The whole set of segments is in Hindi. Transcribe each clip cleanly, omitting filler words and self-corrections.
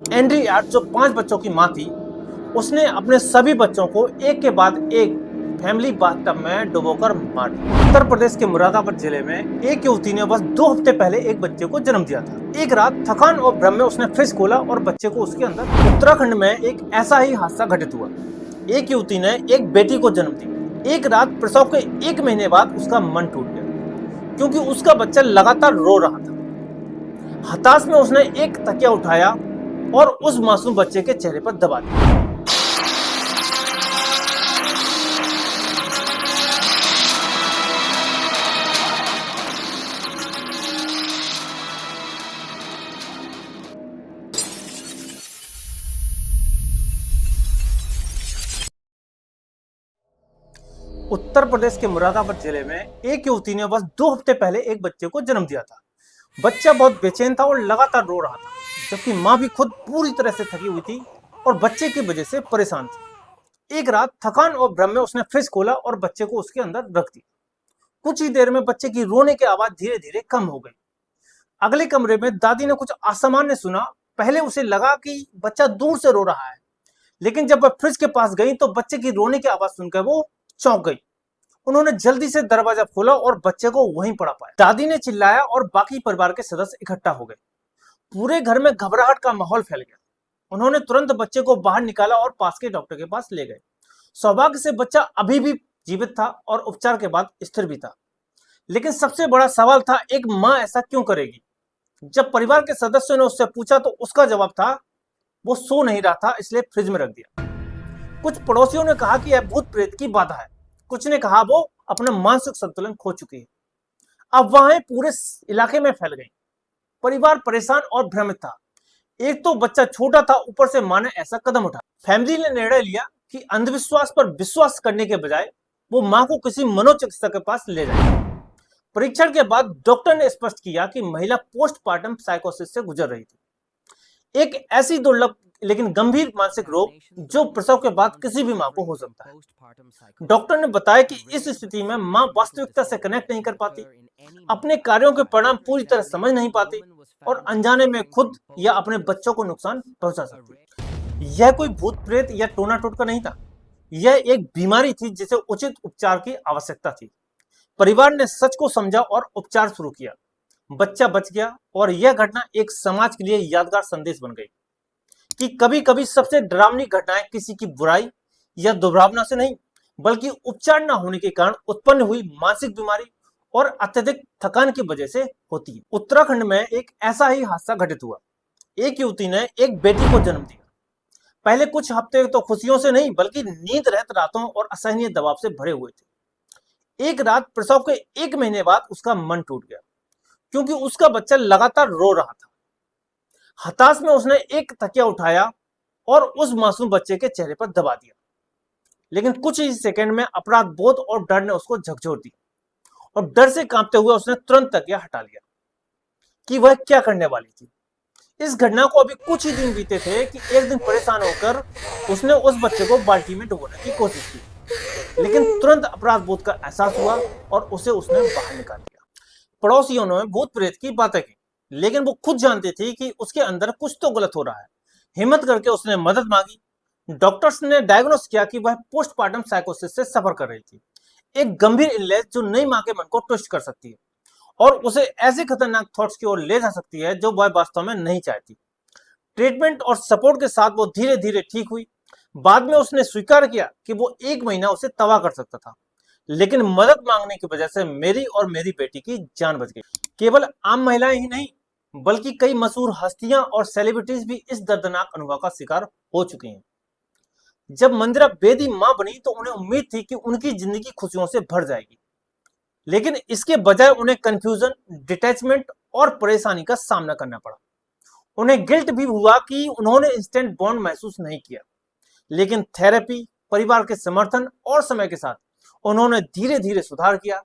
एंड्री यार्ड जो 5 बच्चों की मां थी, उसने अपने सभी बच्चों को एक के बाद एक फैमिली बाथटब में डुबोकर मार दिया। उत्तर प्रदेश के मुरादाबाद जिले में एक युवती ने बस 2 हफ्ते पहले एक बच्चे को जन्म दिया था। एक रात थकान और भ्रम में उसने फ्रिज खोला और बच्चे को उसके अंदर। उत्तराखंड में एक ऐसा ही हादसा घटित हुआ। एक युवती ने एक बेटी को जन्म दी। एक रात प्रसव के 1 महीने बाद उसका मन टूट गया क्योंकि उसका बच्चा लगातार रो रहा था। हताश में उसने एक तकिया उठाया और उस मासूम बच्चे के चेहरे पर दबा दिया। उत्तर प्रदेश के मुरादाबाद जिले में एक युवती ने बस 2 हफ्ते पहले एक बच्चे को जन्म दिया था। बच्चा बहुत बेचैन था और लगातार रो रहा था, जबकि मां भी खुद पूरी तरह से थकी हुई थी और बच्चे की वजह से परेशान थी। एक रात थकान और भ्रम में उसने फ्रिज खोला और बच्चे को उसके अंदर रख दिया। कुछ ही देर में बच्चे की रोने की आवाज धीरे धीरे कम हो गई। अगले कमरे में दादी ने कुछ असामान्य सुना। पहले उसे लगा कि बच्चा दूर से रो रहा है, लेकिन जब वह फ्रिज के पास गई तो बच्चे की रोने की आवाज सुनकर वो चौंक गई। उन्होंने जल्दी से दरवाजा खोला और बच्चे को वहीं पड़ा पाया। दादी ने चिल्लाया और बाकी परिवार के सदस्य इकट्ठा हो गए। पूरे घर में घबराहट का माहौल फैल गया। उन्होंने तुरंत बच्चे को बाहर निकाला और पास के डॉक्टर के पास ले गए। सौभाग्य से बच्चा अभी भी जीवित था और उपचार के बाद स्थिर भी था। लेकिन सबसे बड़ा सवाल था, एक मां ऐसा क्यों करेगी? जब परिवार के सदस्यों ने उससे पूछा तो उसका जवाब था, वो सो नहीं रहा था इसलिए फ्रिज में रख दिया। कुछ पड़ोसियों ने कहा कि यह भूत प्रेत की बाधा है। कुछ ने कहा वो अपना मानसिक संतुलन खो चुकी है। अफवाहें पूरे इलाके में फैल गई। परिवार परेशान और भ्रमित था। एक तो बच्चा छोटा था, ऊपर से मां ने ऐसा कदम उठाया। फैमिली ने निर्णय लिया कि अंधविश्वास पर विश्वास करने के बजाय वो मां को किसी मनोचिकित्सक के पास ले जाए। परीक्षण के बाद डॉक्टर ने स्पष्ट किया कि महिला पोस्टमार्टम साइकोसिस से गुजर रही थी, एक ऐसी दुर्लभ लेकिन गंभीर मानसिक रोग जो प्रसव के बाद किसी भी मां को हो सकता है। डॉक्टर ने बताया कि इस स्थिति में मां वास्तविकता से कनेक्ट नहीं कर पाती, अपने कार्यों के परिणाम पूरी तरह समझ नहीं पाती और अनजाने में खुद या अपने बच्चों को नुकसान पहुंचा सकती। यह कोई भूत प्रेत या टोना टोटका नहीं था, यह एक बीमारी थी जिसे उचित उपचार की आवश्यकता थी। परिवार ने सच को समझा और उपचार शुरू किया। बच्चा बच गया और यह घटना एक समाज के लिए यादगार संदेश बन गई कि कभी कभी सबसे डरावनी घटनाएं किसी की बुराई या दुर्भावना से नहीं, बल्कि उपचार न होने के कारण उत्पन्न हुई मानसिक बीमारी और अत्यधिक थकान की वजह से होती है। उत्तराखंड में एक ऐसा ही हादसा घटित हुआ। एक युवती ने एक बेटी को जन्म दिया। पहले कुछ हफ्ते तो खुशियों से नहीं, बल्कि नींद रहित रातों और असहनीय दबाव से भरे हुए थे। एक रात प्रसव के 1 महीने बाद उसका मन टूट गया क्योंकि उसका बच्चा लगातार रो रहा था। हताश में उसने एक तकिया उठाया और उस मासूम बच्चे के चेहरे पर दबा दिया। लेकिन कुछ ही सेकंड में अपराध बोध और डर ने उसको झकझोर दिया और डर से कांपते हुए उसने तुरंत तकिया हटा लिया कि वह क्या करने वाली थी। इस घटना को अभी कुछ ही दिन बीते थे कि एक दिन परेशान होकर उसने उस बच्चे को बाल्टी में डुबोने की कोशिश की, लेकिन तुरंत अपराध बोध का एहसास हुआ और उसने बाहर निकाल दिया। पड़ोसियों ने भूत प्रेत की बातें की, लेकिन वो खुद जानती थी कि उसके अंदर कुछ तो गलत हो रहा है। हिम्मत करके उसने मदद मांगी। डॉक्टर्स ने डायग्नोस किया कि वह पोस्टमार्टम साइकोसिस से सफर कर रही थी, एक गंभीर इलनेस जो नई मां के मन को ट्विस्ट कर सकती है और उसे ऐसे खतरनाक थॉट्स की ओर ले जा सकती है जो वह वास्तव में नहीं चाहती। ट्रीटमेंट और सपोर्ट के साथ वो धीरे धीरे ठीक हुई। बाद में उसने स्वीकार किया कि वो 1 महीना उसे तबाह कर सकता था, लेकिन मदद मांगने की वजह से मेरी और मेरी बेटी की जान बच गई। केवल आम महिलाएं ही नहीं, बल्कि कई मशहूर हस्तियां और सेलिब्रिटीज भी इस दर्दनाक अनुभव का शिकार हो चुकी हैं। जब मंदिरा बेदी मां बनी तो उन्हें उम्मीद थी कि उनकी जिंदगी खुशियों से भर जाएगी, लेकिन इसके बजाय उन्हें कंफ्यूजन, डिटैचमेंट और परेशानी का सामना करना पड़ा। उन्हें गिल्ट भी हुआ कि उन्होंने इंस्टेंट बॉन्ड महसूस नहीं किया, लेकिन थेरेपी, परिवार के समर्थन और समय के साथ उन्होंने धीरे धीरे सुधार किया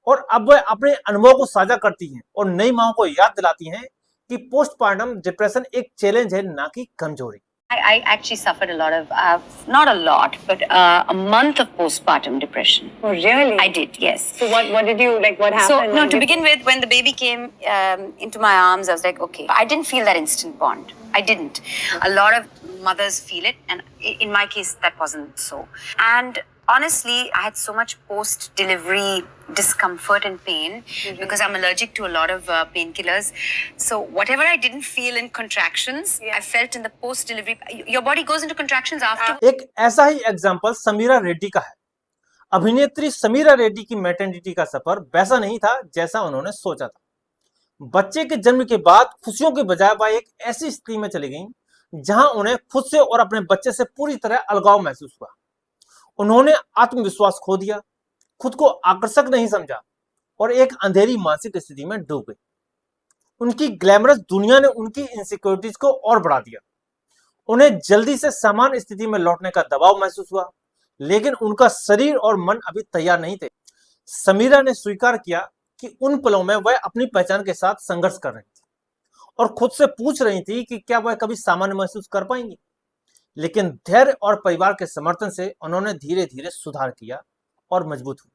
और अब वह अपने अनुभव को साझा करती हैं और नई माओं को याद दिलाती हैं कि पोस्टमार्टम डिप्रेशन एक चैलेंज है, ना कि कमजोरी। I actually suffered a lot of, not a lot, but a month of postpartum depression. Oh, really? I did, yes. So what did you, like, what So, happened? no, to begin with, when the baby came into my arms, I was like, okay. I didn't feel that instant bond. I didn't. A lot of mothers feel it, and in my case, that wasn't so. And honestly, I had so much post-delivery discomfort and pain because I'm allergic to a lot of painkillers. So whatever I didn't feel in contractions, I felt in the post-delivery. Your body goes into contractions after. एक ऐसा ही एग्जांपल समीरा रेड्डी का है। अभिनेत्री समीरा रेड्डी की मैटरनिटी का सफर वैसा नहीं था जैसा उन्होंने सोचा था। बच्चे के जन्म के बाद खुशियों के बजाय वह एक ऐसी स्थिति में चली गईं जहां उन्हें खुद से और अपने बच्चे से पूरी तरह अलगाव महसूस हुआ। उन्होंने आत्मविश्वास खो दिया, खुद को आकर्षक नहीं समझा और एक अंधेरी मानसिक स्थिति में डूब गई। उनकी ग्लैमरस दुनिया ने उनकी इनसिक्योरिटीज को और बढ़ा दिया। उन्हें जल्दी से सामान्य स्थिति में लौटने का दबाव महसूस हुआ, लेकिन उनका शरीर और मन अभी तैयार नहीं थे। समीरा ने स्वीकार किया कि उन पलों में वह अपनी पहचान के साथ संघर्ष कर रही थी और खुद से पूछ रही थी कि क्या वह कभी सामान्य महसूस कर पाएंगी। लेकिन धैर्य और परिवार के समर्थन से उन्होंने धीरे धीरे सुधार किया और मजबूत हुई।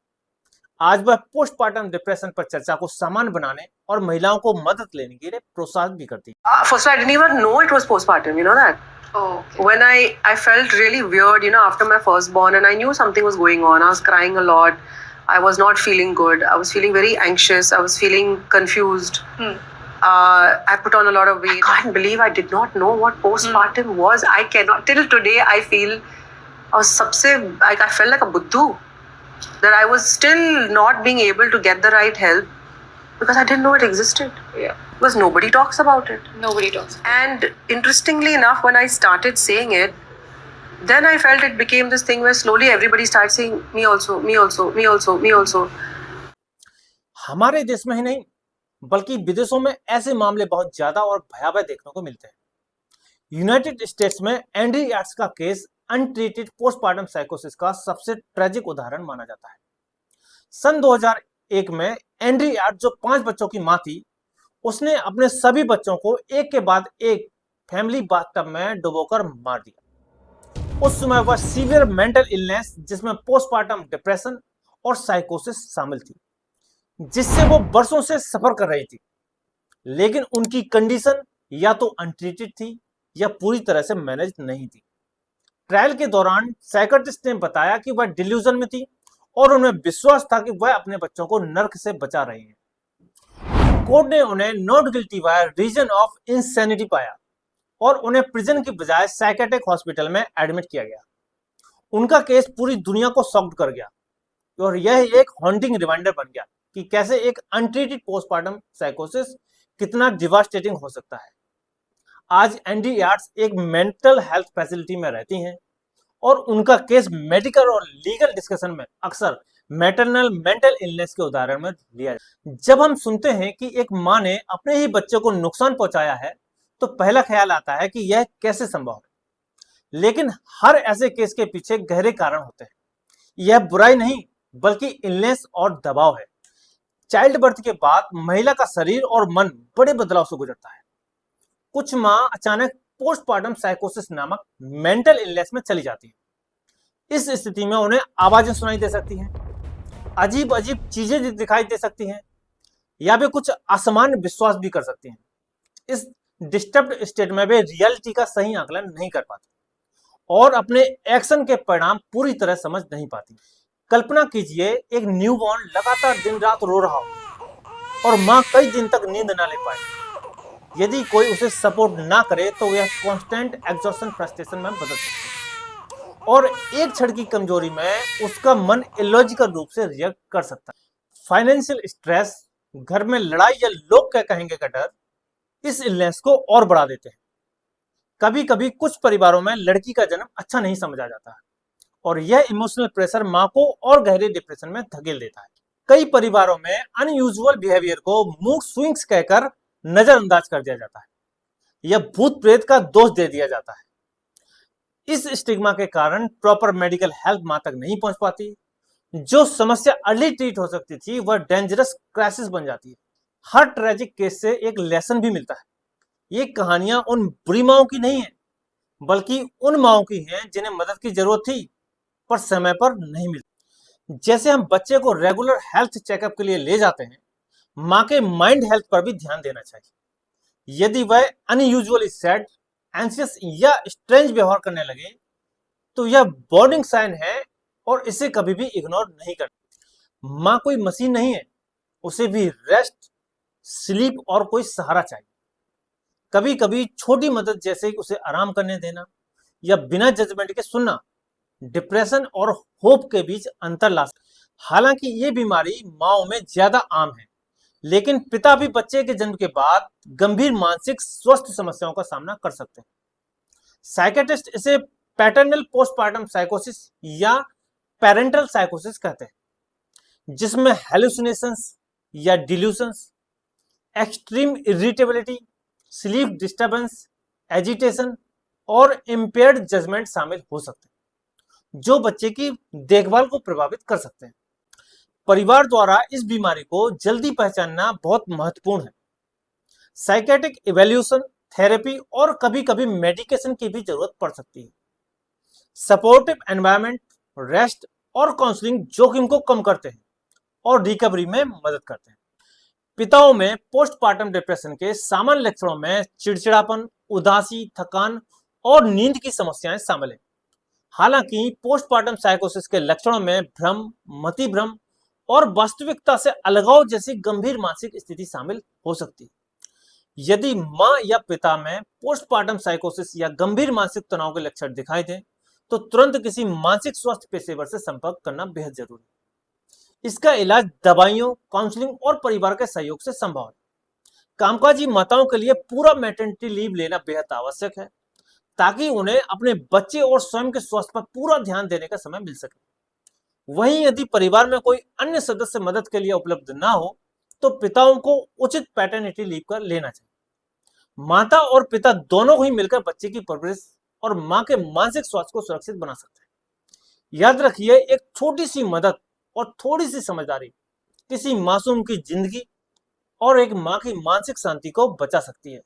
आज वह पोस्टपार्टम डिप्रेशन पर चर्चा को सामान्य बनाने और महिलाओं को मदद लेने के लिए प्रोत्साहित भी करती है। First, I didn't even know it was postpartum. You know that? Oh, okay. When I felt really weird, you know, after my firstborn, and I knew something was going on. I was crying a lot. I was not feeling good. I was feeling very anxious. I was feeling confused. I put on a lot of weight. I can't believe I did not know what postpartum was. I cannot. Till today, I feel I felt like a buddhu. That I was still not being able to get the right help because I didn't know it existed. Yeah. Because nobody talks about it. Nobody talks. And interestingly enough, when I started saying it, then I felt it became this thing where slowly everybody started saying, me also, me also, me also, me also. हमारे देश में ही नहीं बल्कि विदेशों में ऐसे मामले बहुत ज्यादा और भयावह देखने को मिलते हैं। यूनाइटेड स्टेट्स में एंड्री यार्ड्स का केस अनट्रीटेड पोस्टपार्टम साइकोसिस का सबसे ट्रेजिक उदाहरण माना जाता है। सन 2001 में एंड्री यार्ड जो 5 बच्चों की मां थी, उसने अपने सभी बच्चों को एक के बाद एक फैमिली बाथटब में डुबोकर मार दिया। उस समय वह सीवियर मेंटल इलनेस जिसमें पोस्टपार्टम डिप्रेशन और साइकोसिस शामिल थी, जिससे वो वर्षों से सफर कर रही थी। लेकिन उनकी कंडीशन या तो अनट्रीटेड थी या पूरी तरह से मैनेज नहीं थी। ट्रायल के दौरान साइकियाट्रिस्ट ने बताया कि वह डिल्यूजन में थी और उन्हें विश्वास था कि वह अपने बच्चों को नर्क से बचा रही हैं। कोर्ट ने उन्हें not guilty by reason of insanity पाया और उन्हें प्रिजन की बजाय साइकियाट्रिक हॉस्पिटल में एडमिट किया गया। उनका केस पूरी दुनिया को शॉक्ड कर गया और यह एक हॉन्टिंग रिमाइंडर बन गया कि कैसे एक अनट्रीटेड पोस्टपार्टम साइकोसिस कितना डिवास्टेटिंग हो सकता है। आज एंड्री यार्ड्स एक मेंटल हेल्थ फैसिलिटी में रहती हैं और उनका केस मेडिकल और लीगल डिस्कशन में अक्सर मैटरनल मेंटल इलनेस के उदाहरण में लिया जाता है। जब हम सुनते हैं कि एक मां ने अपने ही बच्चे को नुकसान पहुंचाया है तो पहला ख्याल आता है कि यह कैसे संभव है। लेकिन हर ऐसे केस के पीछे गहरे कारण होते हैं। यह बुराई नहीं बल्कि इलनेस और दबाव है। चाइल्ड बर्थ के बाद महिला का शरीर और मन बड़े बदलाव से गुजरता है। कुछ मां अचानक पोस्टपार्टम साइकोसिस नामक मेंटल इलनेस में चली जाती है। इस स्थिति में उन्हें आवाजें सुनाई दे सकती हैं, अजीब अजीब चीजें दिखाई दे सकती हैं या वे कुछ असामान्य विश्वास भी कर सकती हैं। इस डिस्टर्ब्ड स्टेट में वे रियलिटी का सही आकलन नहीं कर पाती और अपने एक्शन के परिणाम पूरी तरह समझ नहीं पाती। कल्पना कीजिए एक न्यूबॉर्न लगातार दिन रात रो रहा हो और मां कई दिन तक नींद ना ले पाए। यदि कोई उसे सपोर्ट ना करे तो वह कांस्टेंट एग्जॉस्शन फ्रस्ट्रेशन में बदल सकती है और एक क्षण की कमजोरी में उसका मन इलॉजिकल रूप से रिएक्ट कर सकता है। फाइनेंशियल स्ट्रेस, घर में लड़ाई या लोग क्या कहेंगे का डर इस इलनेस को और बढ़ा देते हैं। कभी कभी कुछ परिवारों में लड़की का जन्म अच्छा नहीं समझा जाता है और यह इमोशनल प्रेशर मां को और गहरे डिप्रेशन में धकेल देता है। कई परिवारों में अनयूजुअल बिहेवियर को मूड स्विंग्स कहकर नजरअंदाज कर दिया जाता है या भूत प्रेत का दोष दे दिया जाता है। इस स्टिग्मा के कारण प्रॉपर मेडिकल हेल्प मां तक नहीं पहुंच पाती। जो समस्या अर्ली ट्रीट हो सकती थी वह डेंजरस क्राइसिस बन जाती है। हर ट्रेजिक केस से एक लेसन भी मिलता है। ये कहानियां उन बुरी माओं की नहीं है बल्कि उन माओं की हैं जिन्हें मदद की जरूरत थी पर समय पर नहीं मिली। जैसे हम बच्चे को रेगुलर हेल्थ चेकअप के लिए ले जाते हैं, माँ के माइंड हेल्थ पर भी ध्यान देना चाहिए। यदि वह अनयूजुअली सैड, एंशियस या स्ट्रेंज व्यवहार करने लगे तो यह वार्निंग साइन है और इसे कभी भी इग्नोर नहीं करना। माँ कोई मशीन नहीं है, उसे भी रेस्ट, स्लीप और कोई सहारा चाहिए। कभी कभी छोटी मदद जैसे उसे आराम करने देना या बिना जजमेंट के सुनना डिप्रेशन और होप के बीच अंतर ला सकता है। हालांकि ये बीमारी माओं में ज्यादा आम है, लेकिन पिता भी बच्चे के जन्म के बाद गंभीर मानसिक स्वास्थ्य समस्याओं का सामना कर सकते हैं। साइकेट्रिस्ट इसे पैटर्नल पोस्टपार्टम साइकोसिस या पेरेंटल साइकोसिस कहते हैं, जिसमें हेलुसिनेशंस या delusions, extreme irritability, sleep disturbance, agitation और इम्पेयर्ड जजमेंट शामिल हो सकते हैं, जो बच्चे की देखभाल को प्रभावित कर सकते हैं। परिवार द्वारा इस बीमारी को जल्दी पहचानना बहुत महत्वपूर्ण है। साइकेट्रिक इवैल्यूएशन, थेरेपी और कभी-कभी मेडिकेशन की भी जरूरत पड़ सकती है। सपोर्टिव एनवायरनमेंट, रेस्ट और काउंसलिंग जोखिम को कम करते हैं और रिकवरी में मदद करते हैं। पिताओं में पोस्टपार्टम डिप्रेशन के सामान्य लक्षणों में चिड़चिड़ापन, उदासी, थकान और नींद की समस्याएं शामिल हैं। हालांकि पोस्टपार्टम साइकोसिस के लक्षणों में भ्रम, मतिभ्रम और वास्तविकता से अलगाव जैसी गंभीर मानसिक स्थिति शामिल हो सकती है। यदि मां या पिता में पोस्टपार्टम साइकोसिस या गंभीर मानसिक तनाव के लक्षण दिखाई दें तो तुरंत किसी मानसिक स्वास्थ्य पेशेवर से संपर्क करना बेहद जरूरी है। इसका इलाज दवाइयों, काउंसलिंग और परिवार के सहयोग से संभव है। कामकाजी माताओं के लिए पूरा मैटरनिटी लीव लेना बेहद आवश्यक है, ताकि उन्हें अपने बच्चे और स्वयं के स्वास्थ्य पर पूरा ध्यान देने का समय मिल सके। वहीं यदि परिवार में कोई अन्य सदस्य मदद के लिए उपलब्ध ना हो तो पिताओं को उचित पैटर्निटी लीव कर लेना चाहिए। माता और पिता दोनों ही मिलकर बच्चे की परवरिश और मां के मानसिक स्वास्थ्य को सुरक्षित बना सकते हैं। याद रखिए, एक छोटी सी मदद और थोड़ी सी समझदारी किसी मासूम की जिंदगी और एक मां की मानसिक शांति को बचा सकती है।